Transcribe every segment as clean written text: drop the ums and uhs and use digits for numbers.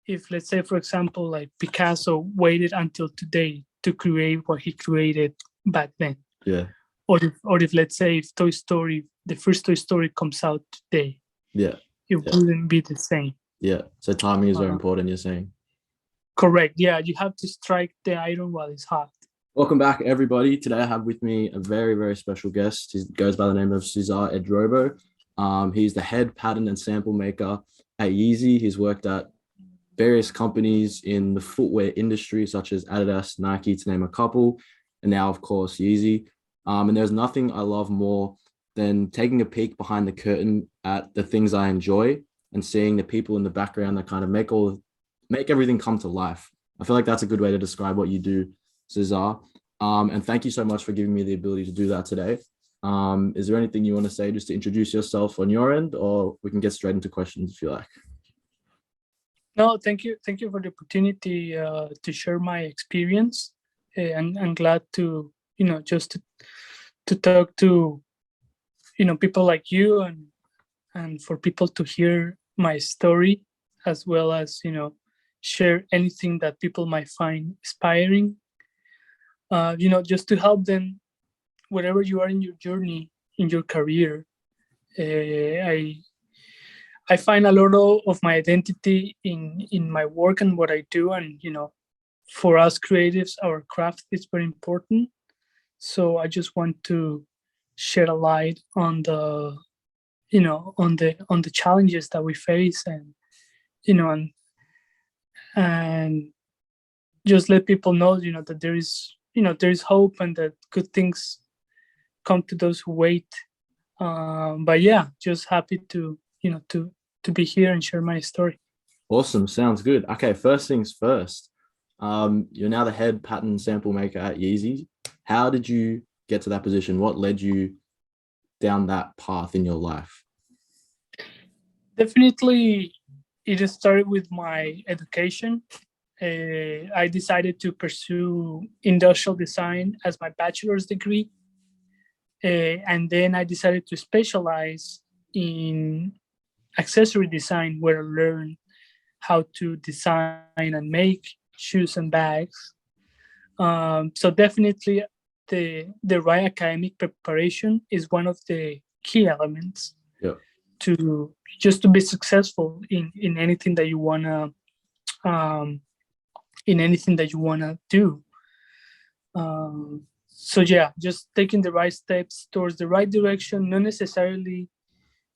if let's say, for example, like Picasso waited until today to create what he created back then. Yeah. Or if let's say if Toy Story, the first Toy Story comes out today, Yeah. it wouldn't be the same. Yeah. So timing is very important, you're saying. Correct. Yeah, you have to strike the iron while it's hot. Welcome back, everybody. Today I have with me a very, very special guest. He goes by the name of Cesar Idrobo. He's the head pattern and sample maker at Yeezy. He's worked at various companies in the footwear industry, such as Adidas, Nike, to name a couple, and now, of course, Yeezy. And there's nothing I love more than taking a peek behind the curtain at the things I enjoy and seeing the people in the background that kind of make everything come to life. I feel like that's a good way to describe what you do, Cesar. And thank you so much for giving me the ability to do that today. Is there anything you want to say just to introduce yourself on your end, or we can get straight into questions if you like? No, thank you for the opportunity to share my experience. And I'm glad to, just to talk to, people like you, and for people to hear my story, as well as, share anything that people might find inspiring. Just to help them wherever you are in your journey, in your career. I find a lot of my identity in my work and what I do, and for us creatives, our craft is very important. So I just want to shed a light on the on the challenges that we face, and and just let people know that there is hope, and that good things come to those who wait. But yeah, just happy to to be here and share my story. Awesome. Sounds good. Okay, first things first. You're now the head pattern sample maker at Yeezy. How did you get to that position? What led you down that path in your life? Definitely, it started with my education. I decided to pursue industrial design as my bachelor's degree. And then I decided to specialize in accessory design, where I learned how to design and make shoes and bags. So definitely the right academic preparation is one of the key elements to just to be successful in anything that you wanna do. So yeah, just taking the right steps towards the right direction. Not necessarily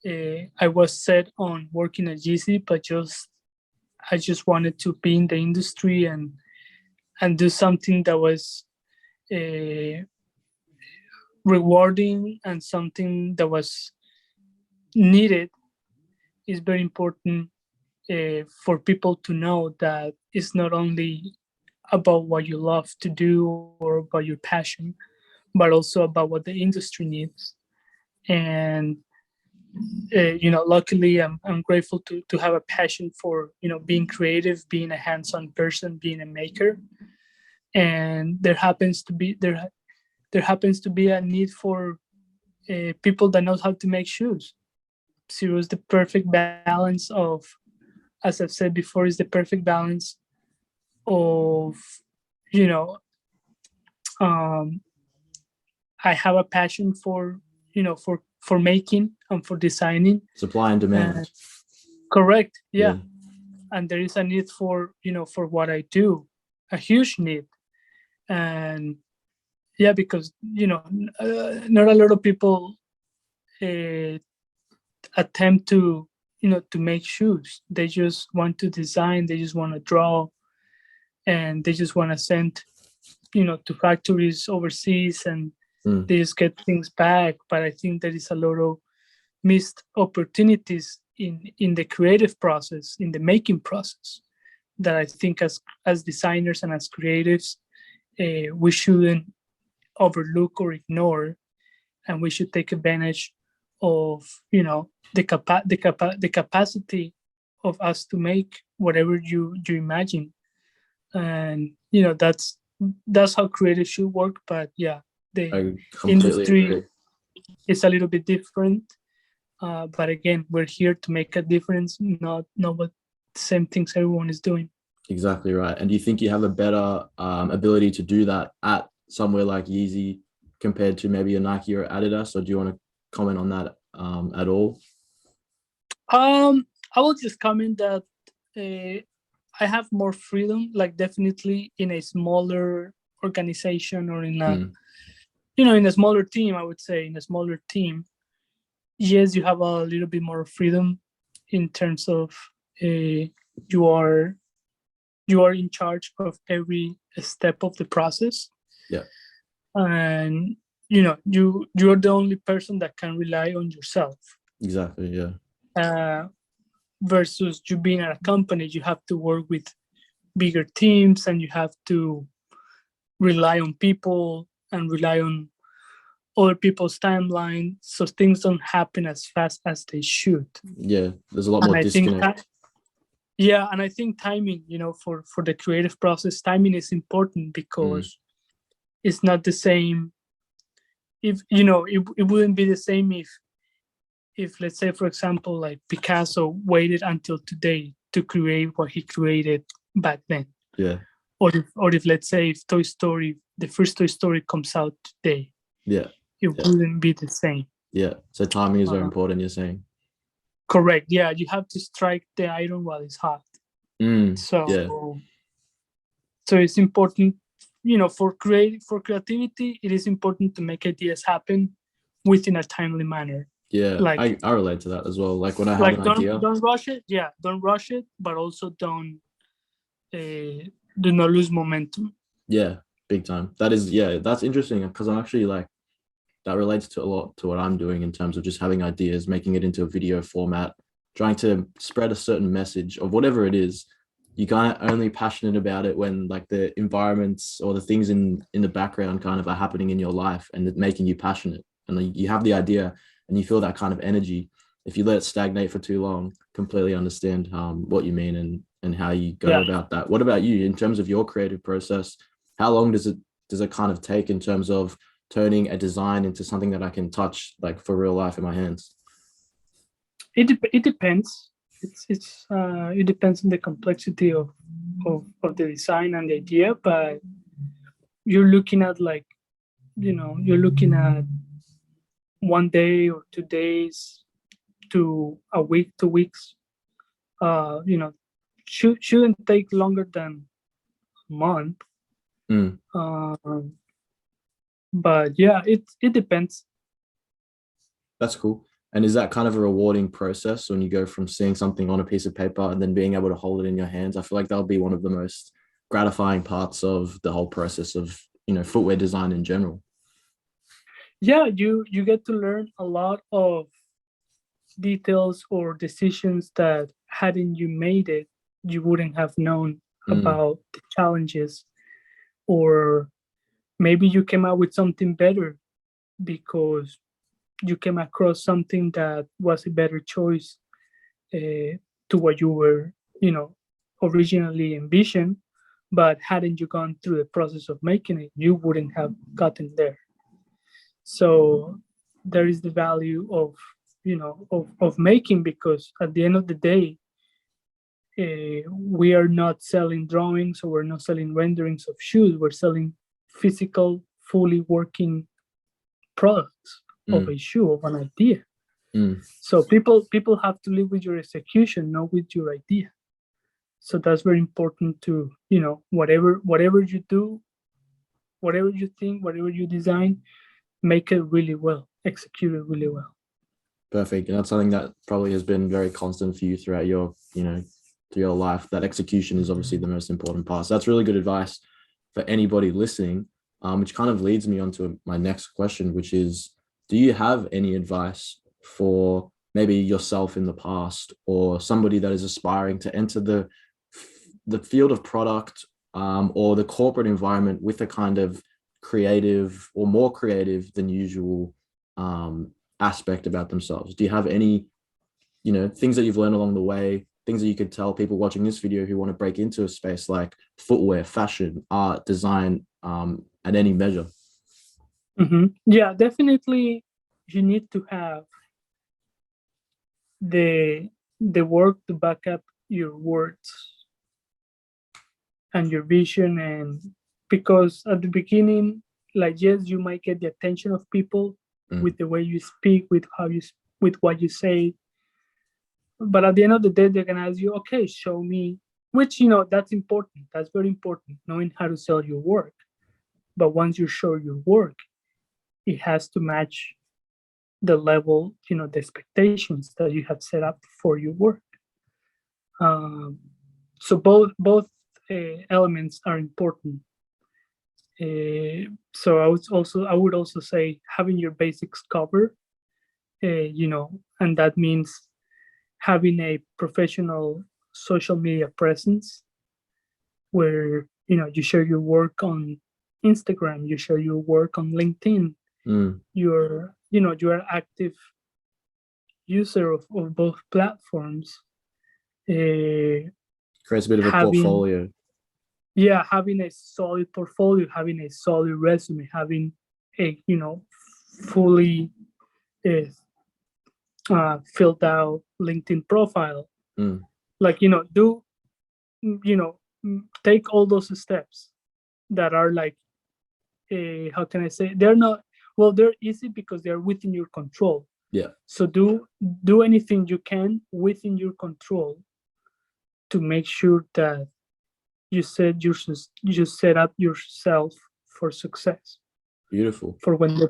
I was set on working at Yeezy, but I just wanted to be in the industry and do something that was rewarding, and something that was needed. Is very important for people to know that it's not only about what you love to do or about your passion, but also about what the industry needs. And luckily, I'm grateful to have a passion for being creative, being a hands-on person, being a maker. And there happens to be a need for people that knows how to make shoes. So it was the perfect balance of, as I've said before, is the perfect balance of I have a passion for for making and for designing. Supply and demand. Correct. Yeah. And there is a need for for what I do, a huge need. And yeah, because not a lot of people attempt to to make shoes. They just want to design, they just want to draw, and they just want to send to factories overseas, and they just get things back. But I think there is a lot of missed opportunities in the creative process, in the making process, that I think as designers and as creatives we shouldn't overlook or ignore, and we should take advantage of the capacity of us to make whatever you imagine. And that's how creative should work. But yeah, the industry is a little bit different. But again, we're here to make a difference, not same things everyone is doing. Exactly right. And do you think you have a better ability to do that at somewhere like Yeezy compared to maybe a Nike or Adidas, or do you want to comment on that at all? I will just comment that I have more freedom, like definitely in a smaller organization or in a in a smaller team. I would say in a smaller team, yes, you have a little bit more freedom in terms of you are in charge of every step of the process. Yeah. And you're the only person that can rely on yourself. Exactly. Yeah. Versus you being at a company, you have to work with bigger teams and you have to rely on people and rely on other people's timeline, so things don't happen as fast as they should. Yeah, there's a lot And more I disconnect. and I think timing, for the creative process, timing is important because it's not the same. If it wouldn't be the same if let's say, for example, like Picasso waited until today to create what he created back then. Yeah. Or if let's say if the first Toy Story comes out today, Yeah. it wouldn't be the same. Yeah. So timing is very important, you're saying? Correct. Yeah, you have to strike the iron while it's hot. So it's important, for creativity, it is important to make ideas happen within a timely manner. Yeah, Like I relate to that as well. Like when I have an idea, don't rush it. Yeah, don't rush it, but also don't do not lose momentum. Yeah, big time. That's interesting because I'm actually like, that relates to a lot to what I'm doing in terms of just having ideas, making it into a video format, trying to spread a certain message of whatever it is. You kind of only passionate about it when like the environments or the things in the background kind of are happening in your life and it's making you passionate. And like, you have the idea and you feel that kind of energy. If you let it stagnate for too long, completely understand what you mean and how you go about that. What about you in terms of your creative process? How long does it kind of take in terms of turning a design into something that I can touch like for real life in my hands? It depends. It depends on the complexity of the design and the idea, but you're looking at like, you're looking at 1 day or 2 days to a week, 2 weeks. Shouldn't take longer than a month. But yeah, it depends. That's cool. And is that kind of a rewarding process when you go from seeing something on a piece of paper and then being able to hold it in your hands? I feel like that'll be one of the most gratifying parts of the whole process of, footwear design in general. Yeah, you get to learn a lot of details or decisions that hadn't you made it, you wouldn't have known about the challenges, or maybe you came out with something better because you came across something that was a better choice to what you were, originally envisioned. But hadn't you gone through the process of making it, you wouldn't have gotten there. So there is the value of making, because at the end of the day, we are not selling drawings or we're not selling renderings of shoes. We're selling physical, fully working products of a shoe, of an idea. So people have to live with your execution, not with your idea. So that's very important to, whatever you do, whatever you think, whatever you design, make it really well, execute it really well. Perfect. And that's something that probably has been very constant for you throughout your, through your life. That execution is obviously the most important part. So that's really good advice for anybody listening, which kind of leads me on to my next question, which is, do you have any advice for maybe yourself in the past or somebody that is aspiring to enter the field of product or the corporate environment with a kind of creative or more creative than usual aspect about themselves? Do you have any, things that you've learned along the way, things that you could tell people watching this video who want to break into a space like footwear, fashion, art, design, at any measure? Yeah, definitely. You need to have the work to back up your words and your vision. And because at the beginning, like, yes, you might get the attention of people with the way you speak, with how you with what you say, but at the end of the day, they're gonna ask you, okay, show me, which, that's important, that's very important, knowing how to sell your work. But once you show your work, it has to match the level, the expectations that you have set up for your work. um, so both elements are important. So I would also say having your basics covered, and that means having a professional social media presence where you share your work on Instagram, you share your work on LinkedIn, you're an active user of both platforms. Creates a bit of a Having portfolio. Yeah, having a solid portfolio, having a solid resume, having a fully uh, filled out LinkedIn profile. Like, do take all those steps that are like, how can I say, they're not, well, they're easy because they're within your control. Yeah. So do anything you can within your control to make sure that you set up yourself for success. Beautiful. For when the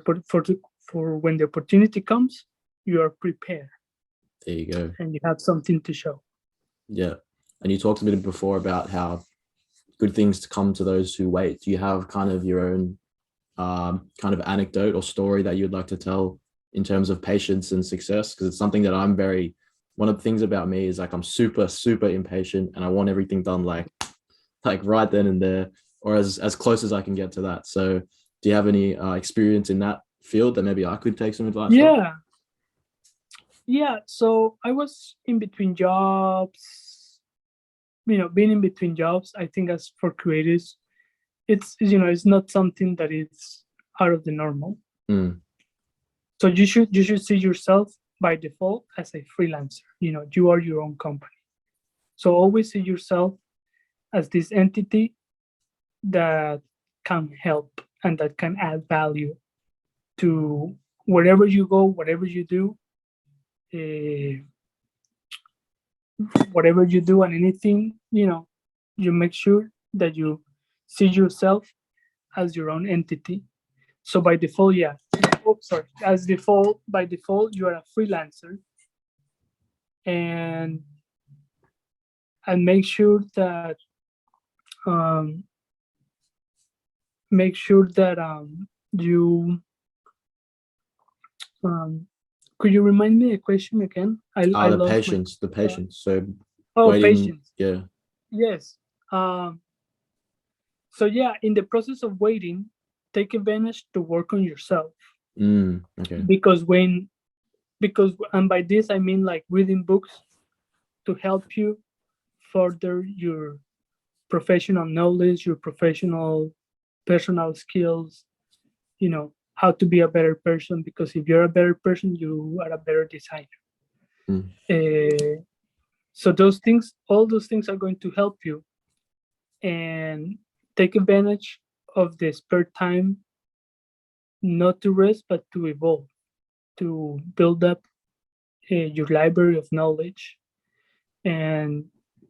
opportunity comes, you are prepared. There you go. And you have something to show. Yeah. And you talked a bit before about how good things to come to those who wait. Do you have kind of your own kind of anecdote or story that you'd like to tell in terms of patience and success? Because it's something that one of the things about me is like I'm super, super impatient and I want everything done like right then and there, or as close as I can get to that. So do you have any experience in that field that maybe I could take some advice from? Yeah, so I was in between jobs. Being in between jobs, I think, as for creators, it's not something that is out of the normal. So you should see yourself by default as a freelancer. You are your own company. So always see yourself as this entity that can help and that can add value to wherever you go, whatever you do, and anything, you make sure that you see yourself as your own entity. So by default, yeah. Sorry. By default, you are a freelancer, and make sure that you could you remind me a question again? I The lost patience, the patience. So waiting. Patience. Yeah. Yes. So yeah, in the process of waiting, take advantage to work on yourself. Okay. Because and by this I mean like reading books to help you further your professional knowledge, your professional personal skills, how to be a better person, because if you're a better person, you are a better designer. So all those things are going to help you, and take advantage of the spare time, not to rest, but to evolve, to build up your library of knowledge, and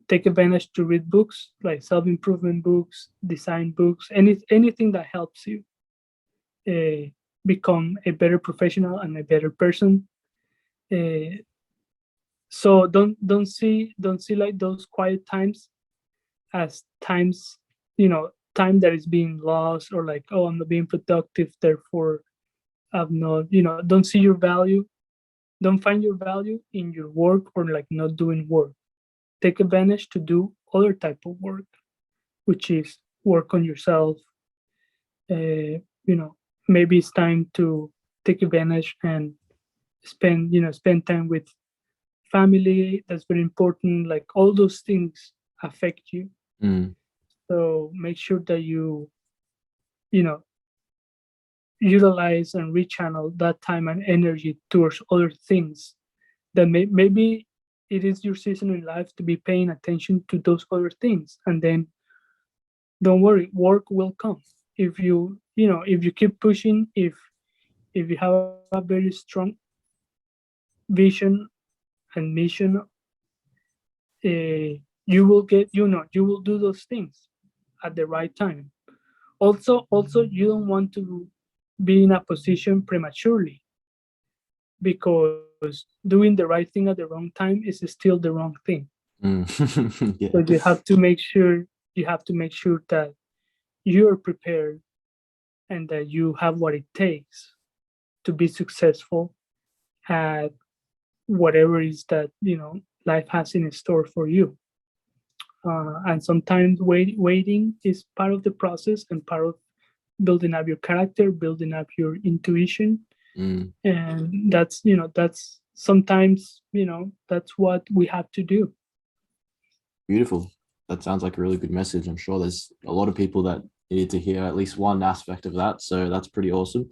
take advantage to read books like self-improvement books, design books, anything that helps you become a better professional and a better person. So don't see like those quiet times as times, time that is being lost, or like, oh, I'm not being productive, therefore I'm not, don't see your value. Don't find your value in your work, or like not doing work. Take advantage to do other type of work, which is work on yourself. Maybe it's time to take advantage and spend time with family. That's very important. Like, all those things affect you. So make sure that you know utilize and rechannel that time and energy towards other things that maybe it is your season in life to be paying attention to those other things, and then don't worry, work will come. If if you keep pushing, if you have a very strong vision and mission, you will get, you will do those things at the right time. Also, you don't want to be in a position prematurely, because doing the right thing at the wrong time is still the wrong thing. Mm. Yeah. So you have to make sure that you're prepared and that you have what it takes to be successful at whatever it is that life has in store for you. And sometimes waiting is part of the process and part of building up your character, building up your intuition, Mm. and that's sometimes that's what we have to do. Beautiful. That sounds like a really good message. I'm sure there's a lot of people that need to hear at least one aspect of that. So that's pretty awesome.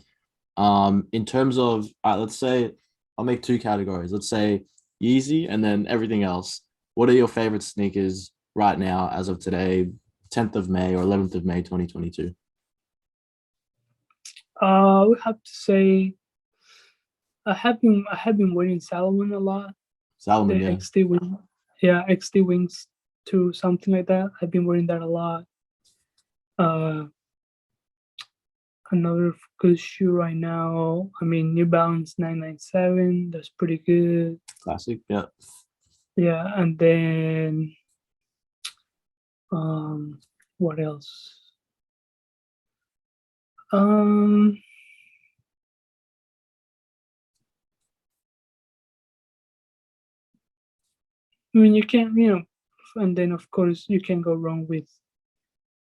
In terms of, let's say, I'll make two categories. Let's say Yeezy and then everything else. What are your favorite sneakers right now, as of today, 10th of May or 11th of May, 2022? We have to say I have been wearing Salomon a lot. Salomon, The yeah. XT wing, yeah, XT wings to something like that. I've been wearing that a lot. Uh, Another good shoe right now. I mean, New Balance 997. That's pretty good. Classic, yeah. Yeah, and then um, what else? Um, I mean, you can, and then of course you can go wrong with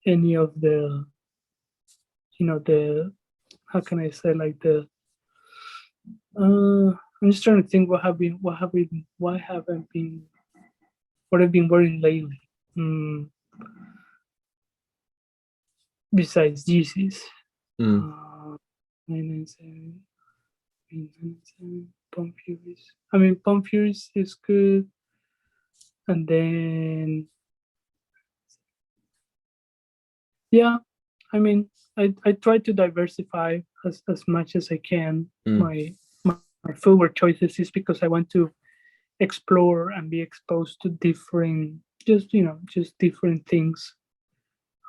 any of the how can I say, like the I'm just trying to think what I've been wearing lately. Mm, Besides Yeezys, Mm. 997, 997, Pump Furies. I mean, Pump Furies is good, and then yeah, I mean, I try to diversify as much as I can Mm. my footwear choices, is because I want to explore and be exposed to different, just different things.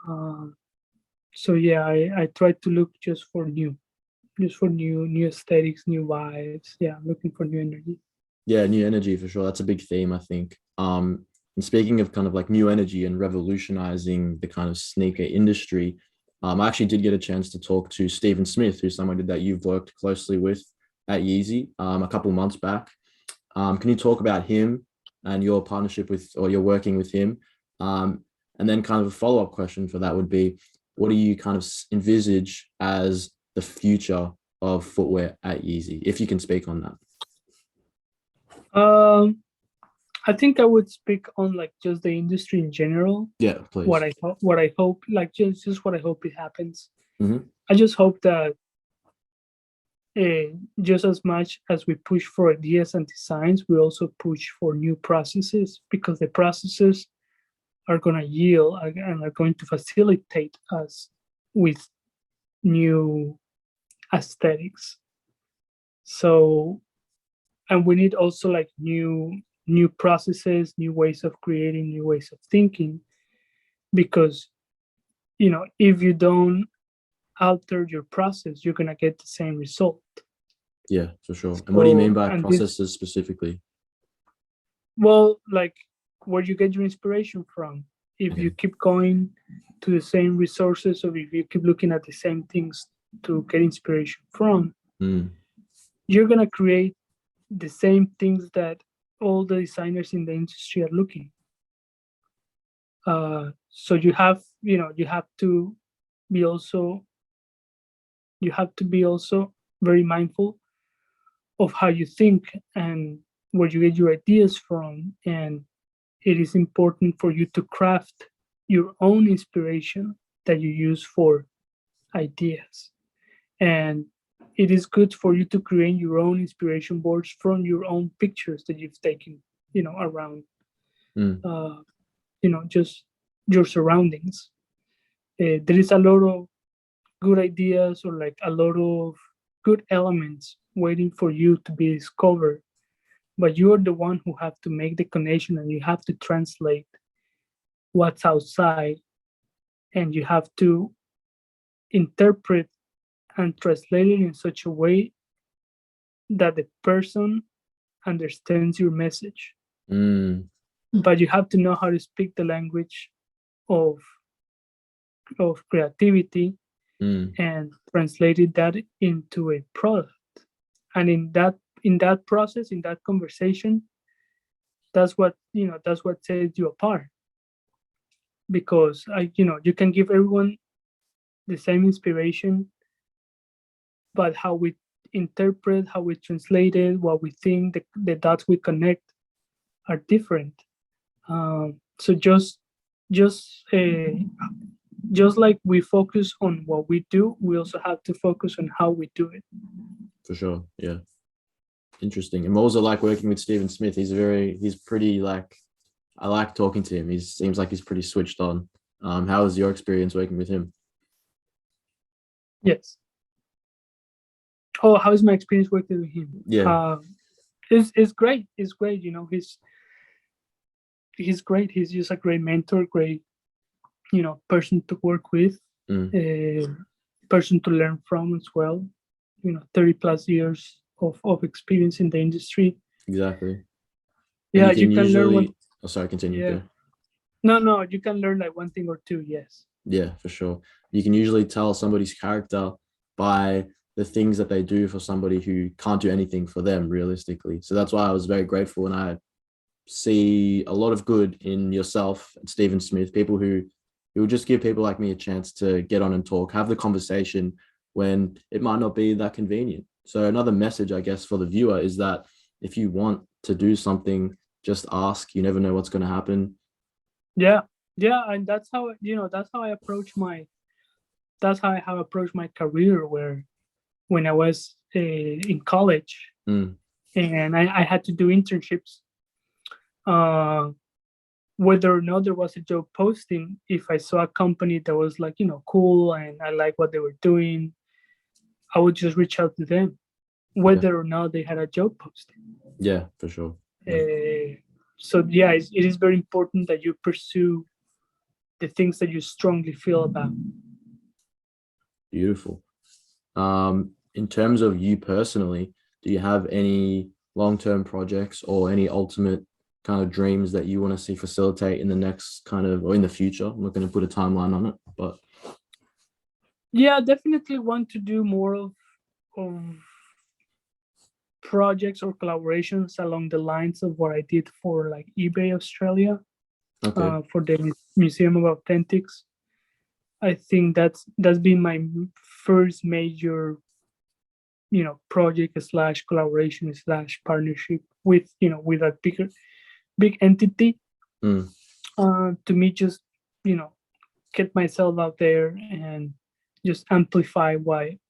Um, so yeah, I try to look just for new aesthetics, new vibes. Yeah, I'm looking for new energy. Yeah, new energy for sure. That's a big theme, I think. And speaking of kind of like new energy and revolutionizing the kind of sneaker industry, I actually did get a chance to talk to Stephen Smith, who's somebody that you've worked closely with at Yeezy, a couple of months back. Can you talk about him and your partnership with, or your working with him? And then kind of a follow-up question for that would be, what do you kind of envisage as the future of footwear at Yeezy, if you can speak on that? Um, I think I would speak on like just the industry in general. Yeah, please. What I hope, like just what I hope it happens. Hmm. I just hope that just as much as we push for ideas and designs, we also push for new processes, because the processes are going to yield and are going to facilitate us with new aesthetics. So, and we need also like new processes, new ways of creating, new ways of thinking, because if you don't alter your process, you're going to get the same result. Yeah, for sure. And what do you mean So, by and this, processes specifically? well, like where you get your inspiration from. If Okay. you keep going to the same resources, or if you keep looking at the same things to get inspiration from, Mm. you're going to create the same things that all the designers in the industry are looking. So be also you have to be also very mindful of how you think and where you get your ideas from, and it is important for you to craft your own inspiration that you use for ideas. And it is good for you to create your own inspiration boards from your own pictures that you've taken around, Mm. just your surroundings. There is a lot of good ideas, or like a lot of good elements waiting for you to be discovered, but you're the one who have to make the connection, and you have to translate what's outside, and you have to interpret and translate it in such a way that the person understands your message. Mm. But you have to know how to speak the language of creativity, Mm. and translated that into a product. And in that process, in that conversation, that's what sets you apart. Because you can give everyone the same inspiration, but how we interpret, how we translate it, what we think, the dots we connect are different. So just uh, just like we focus on what we do, we also have to focus on how we do it. For sure. Yeah. Interesting. And what was it like working with Stephen Smith? He's pretty like, I like talking to him. He seems like he's pretty switched on. How was your experience working with him? Yes. Oh, how is my experience working with him? Yeah. It's great. It's great. He's great. He's just a great mentor, great person to work with, Mm. person to learn from as well. 30+ years of experience in the industry. Exactly. And Yeah, you you can can learn one. usually, oh, sorry, continue. Yeah. Go. No, you can learn like one thing or two. Yes. Yeah, for sure. You can usually tell somebody's character by the things that they do for somebody who can't do anything for them realistically. So that's why I was very grateful, and I see a lot of good in yourself and Stephen Smith, people who will just give people like me a chance to get on and talk, have the conversation when it might not be that convenient. So another message, I guess, for the viewer is that if you want to do something, just ask. You never know what's going to happen. Yeah. Yeah, and that's how I have approached my career. Where when I was in college, Mm, and I had to do internships, uh, whether or not there was a job posting, if I saw a company that was like cool and I like what they were doing, I would just reach out to them, yeah, whether or not they had a job posting. yeah, for sure. Yeah, So yeah, it is very important that you pursue the things that you strongly feel about. beautiful. In terms of you personally, do you have any long-term projects or any ultimate kind of dreams that you want to see facilitate in the next kind of, or in the future? I'm not going to put a timeline on it, but Yeah, I definitely want to do more of projects or collaborations along the lines of what I did for like eBay Australia, okay. for the Museum of Authentics. I think that's been my first major, project slash collaboration slash partnership with with a big entity. Mm, To me, just you know, get myself out there and just amplify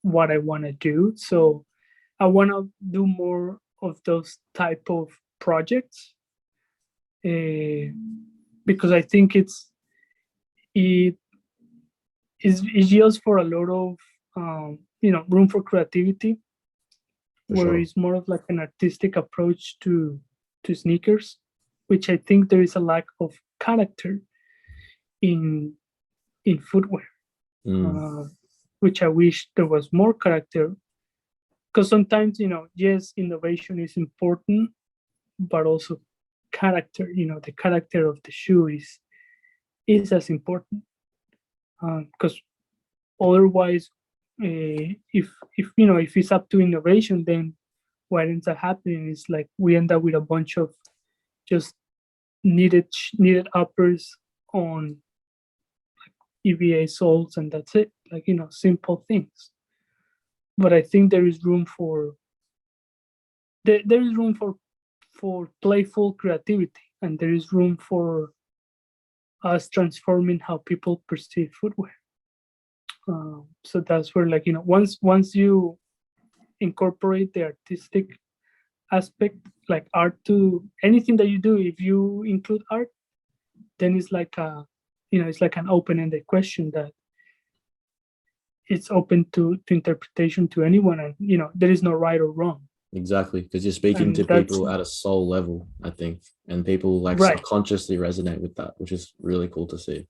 what I want to do. So I want to do more of those type of projects, uh, because I think it it yields for a lot of room for creativity, for where sure. it's more of like an artistic approach to sneakers, which I think there is a lack of character in footwear, Mm, uh, which I wish there was more character. Because sometimes, yes, innovation is important, but also character. The character of the shoe is as important. Because otherwise, if it's up to innovation, then what ends up happening is like we end up with a bunch of just needed uppers on EVA soles, and that's it. Like simple things. But I think there is room for playful creativity, and there is room for us transforming how people perceive footwear. So that's where, like once you incorporate the artistic aspect, like art to anything that you do. If you include art, then it's like a, it's like an open-ended question that it's open to interpretation to anyone, and there is no right or wrong. Exactly, because you're speaking to And that's people at a soul level, I think, and people like right. subconsciously resonate with that, which is really cool to see.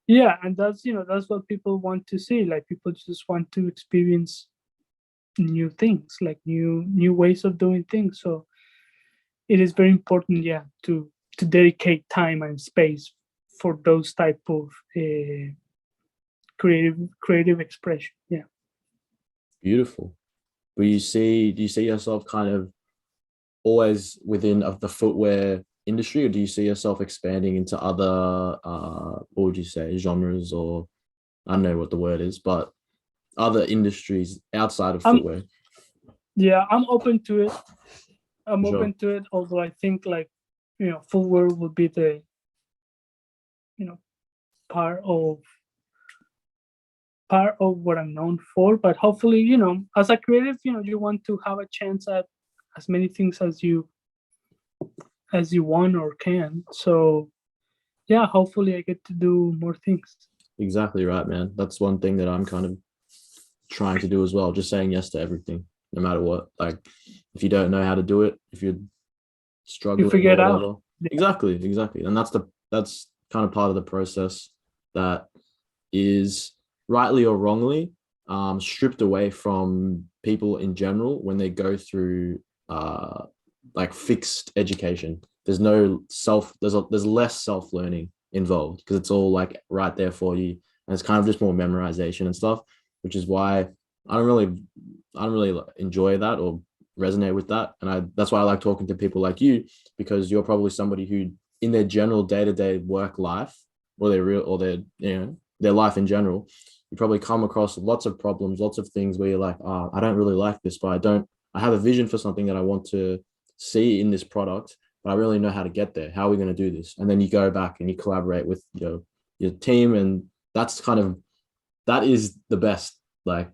Yeah, and that's what people want to see. Like people just want to experience new things, like new ways of doing things. So it is very important, yeah, to dedicate time and space for those type of creative expression. Yeah. Beautiful. But do you see yourself kind of always within of the footwear industry, or do you see yourself expanding into other what would you say, genres, or I don't know what the word is, but other industries outside of I'm footwear? yeah, I'm open to it. I'm Sure. open to it, although I think like footwear would be the you know part of what I'm known for. But hopefully, as a creative, you want to have a chance at as many things as you want or can. So yeah, hopefully I get to do more things. Exactly right, man. That's one thing that I'm kind of trying to do as well, just saying yes to everything, no matter what. Like if you don't know how to do it, if you're You struggling figure or it out. whatever. Exactly. And that's kind of part of the process that is rightly or wrongly stripped away from people in general when they go through like fixed education. There's no there's less self learning involved because it's all like right there for you, and it's kind of just more memorization and stuff, which is why I don't really enjoy that or resonate with that, and that's why I like talking to people like you, because you're probably somebody who in their general day-to-day work life or their real or their their life in general, you probably come across lots of problems, lots of things where you're like, oh, I don't really like this, but I have a vision for something that I want to see in this product, but I really know how to get there. How are we going to do this? And then you go back and you collaborate with your team, and that's kind of that is like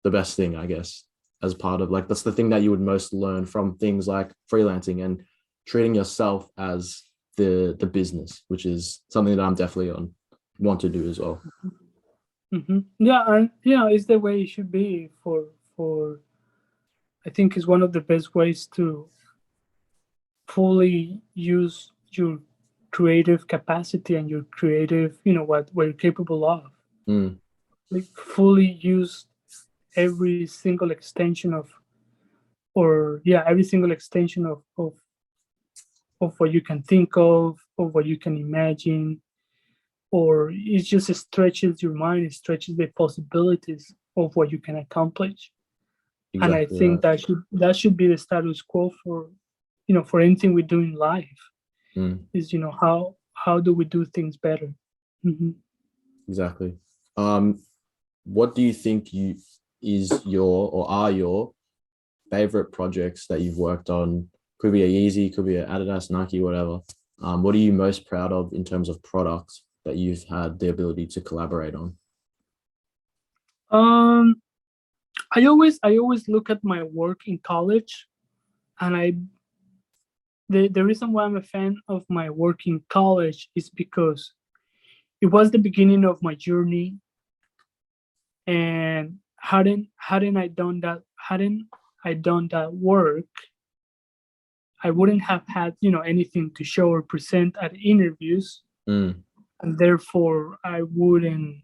the best thing, I guess, as part of like that's the thing that you would most learn from things like freelancing and treating yourself as the business, which is something that I'm definitely on want to do as well. Yeah, and it's the way it should be for I think is one of the best ways to fully use your creative capacity and your creative, what you're capable of. Mm, Like fully use every single extension of, or yeah, every single extension of what you can think of what you can imagine, or it just stretches your mind, it stretches the possibilities of what you can accomplish. And I exactly think right. that should be the status quo for for anything we do in life, Mm, is how do we do things better. Hmm. exactly. Um, what do you think you is your or are your favorite projects that you've worked on? Could be a Yeezy, could be a Adidas, Nike, whatever. What are you most proud of in terms of products that you've had the ability to collaborate on? um I always look at my work in college, and the reason why I'm a fan of my work in college is because it was the beginning of my journey. And hadn't I done that work, I wouldn't have had anything to show or present at interviews, Mm, and therefore I wouldn't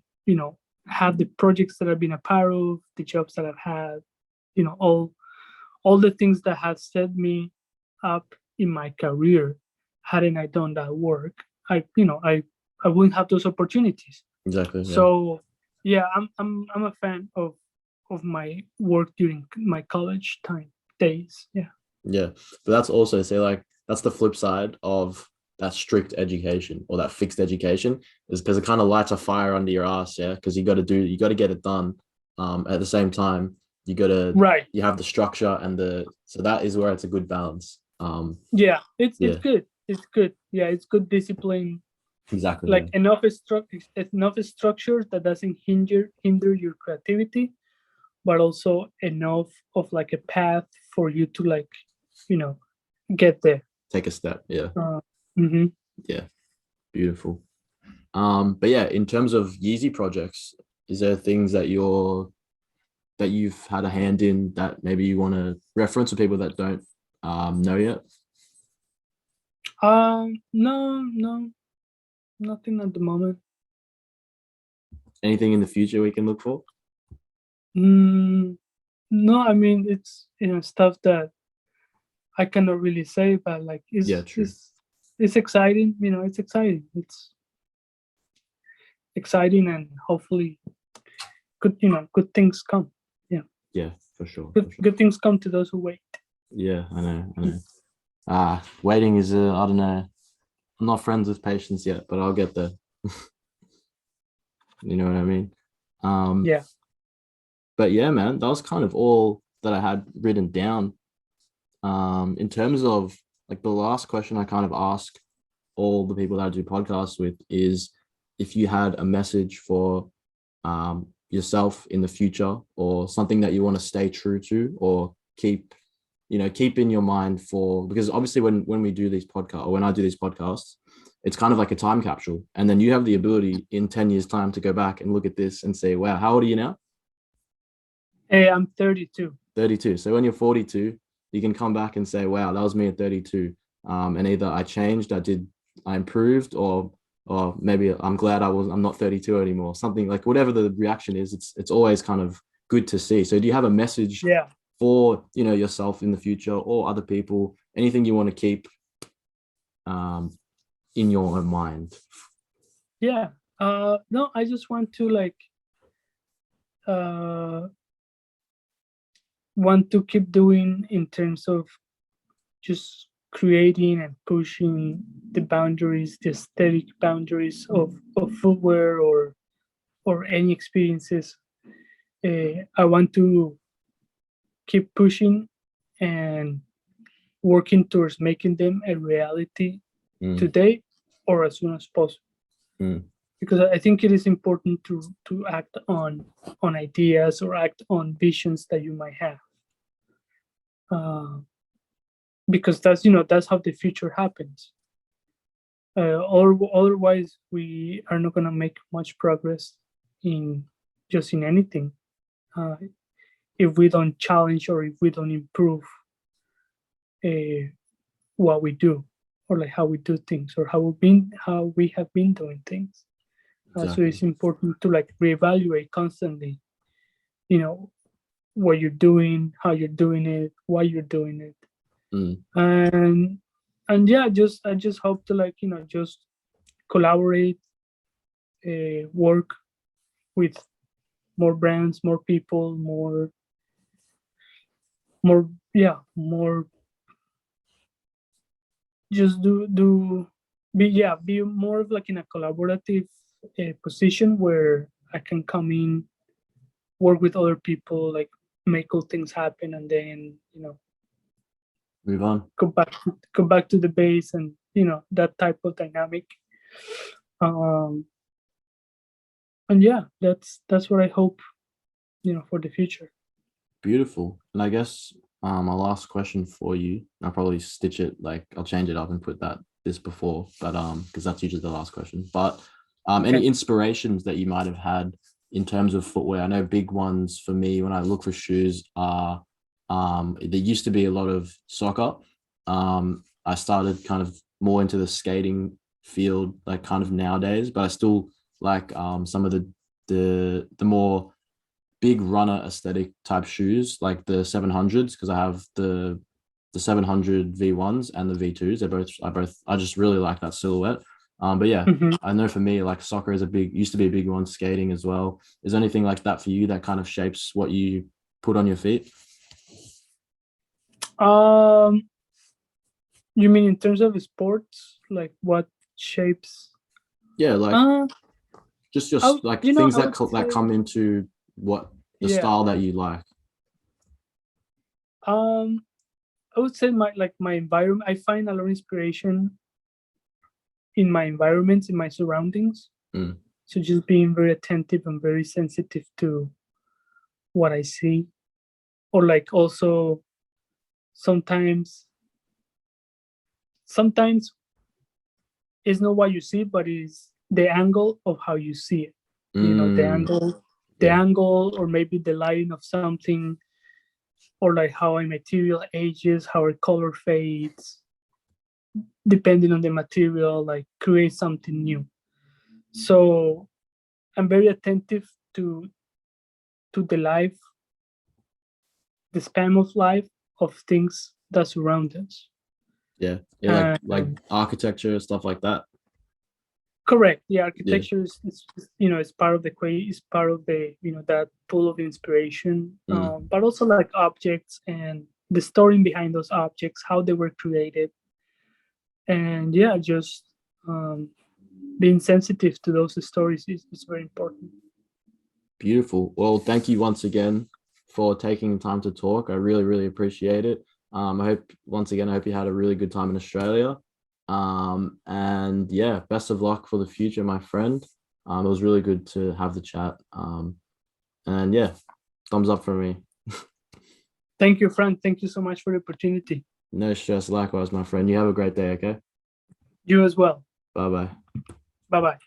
have the projects that I've been a part of, the jobs that I've had, all the things that have set me up in my career. Hadn't I done that work, I wouldn't have those opportunities. exactly. Yeah. So yeah, I'm a fan of my work during my college time days. Yeah. Yeah. But that's also say like that's the flip side of that strict education or that fixed education is because it kind of lights a fire under your ass. Yeah. Because you got to get it done. At the same time, Right. you have the structure and so that is where it's a good balance. Yeah. It's Yeah, good. It's good. Yeah. It's good discipline. exactly. Like Yeah. enough structure that doesn't hinder your creativity, but also enough of like a path for you to like, get there. Take a step. Yeah. Mm-hmm. Yeah. Beautiful. But yeah, in terms of Yeezy projects, is there things that you've had a hand in that maybe you want to reference to people that don't know yet? No, nothing at the moment. Anything in the future we can look for? No, I mean it's stuff that I cannot really say, but like Yeah, true. it's exciting. It's exciting. It's exciting, and hopefully, good things come. Yeah, Yeah, for sure. good things come to those who wait. Yeah, I know. Waiting is I don't know. I'm not friends with patience yet, but I'll get there. You know what I mean? Yeah. But yeah, man, that was kind of all that I had written down. In terms of like the last question I kind of ask all the people that I do podcasts with is if you had a message for yourself in the future or something that you want to stay true to or keep in your mind for, because obviously when we do these podcasts, or when I do these podcasts, it's kind of like a time capsule, and then you have the ability in 10 years time to go back and look at this and say, wow, how old are you now? Hey, I'm 32. 32. So when you're 42, you can come back and say, wow, that was me at 32. And either I changed, I improved, or maybe I'm glad I'm not 32 anymore. Something like whatever the reaction is, it's always kind of good to see. So do you have a message Yeah. for yourself in the future or other people? Anything you want to keep in your own mind? Yeah. No, I just want to like want to keep doing in terms of just creating and pushing the boundaries, the aesthetic boundaries of footwear or any experiences. I want to keep pushing and working towards making them a reality today or as soon as possible. Because I think it is important to act on ideas or act on visions that you might have. Because that's how the future happens. Or otherwise, we are not gonna make much progress in anything if we don't challenge or if we don't improve what we do or like how we do things or how we have been doing things. Exactly. So it's important to like reevaluate constantly. What you're doing, how you're doing it, why you're doing it, and yeah, I just hope to like just collaborate, work with more brands, more people, more just be more of like in a collaborative position where I can come in, work with other people, like make cool things happen, and then move on, go back to the base, and that type of dynamic. And yeah, that's what I hope for the future. Beautiful. And I guess my last question for you, I'll probably stitch it, like I'll change it up and put this before, but because that's usually the last question. But any inspirations that you might have had in terms of footwear? I know big ones for me when I look for shoes are there used to be a lot of soccer. I started kind of more into the skating field, like kind of nowadays, but I still like some of the more big runner aesthetic type shoes, like the 700s, because I have the 700 V1s and the V2s. I just really like that silhouette. But yeah, I know for me, like soccer used to be a big one, skating as well. Is there anything like that for you that kind of shapes what you put on your feet? You mean in terms of sports, like what shapes? Yeah, like just like things that come into what the style that you like. I would say my environment. I find a lot of inspiration in my environments, in my surroundings. So just being very attentive and very sensitive to what I see, or like also sometimes it's not what you see, but it's the angle of how you see it. The Mm, angle, yeah. or maybe the lighting of something, or like how a material ages, how a color fades, depending on the material, like create something new. So I'm very attentive to the life, the span of life of things that surround us. Yeah. Yeah. Like And architecture, stuff like that. correct, the Yeah. architecture is part of the is part of the that pool of inspiration, Mm. but also like objects and the story behind those objects, how they were created, and yeah, just um, being sensitive to those stories is very important. Beautiful. Well, thank you once again for taking time to talk. I really, really appreciate it. I hope once again, I hope you had a really good time in Australia. And yeah, best of luck for the future, my friend. It was really good to have the chat. And yeah, thumbs up from me. Thank you, Frank. Thank you so much for the opportunity. No stress. Likewise, my friend. You have a great day. Okay. You as well. Bye bye. Bye bye.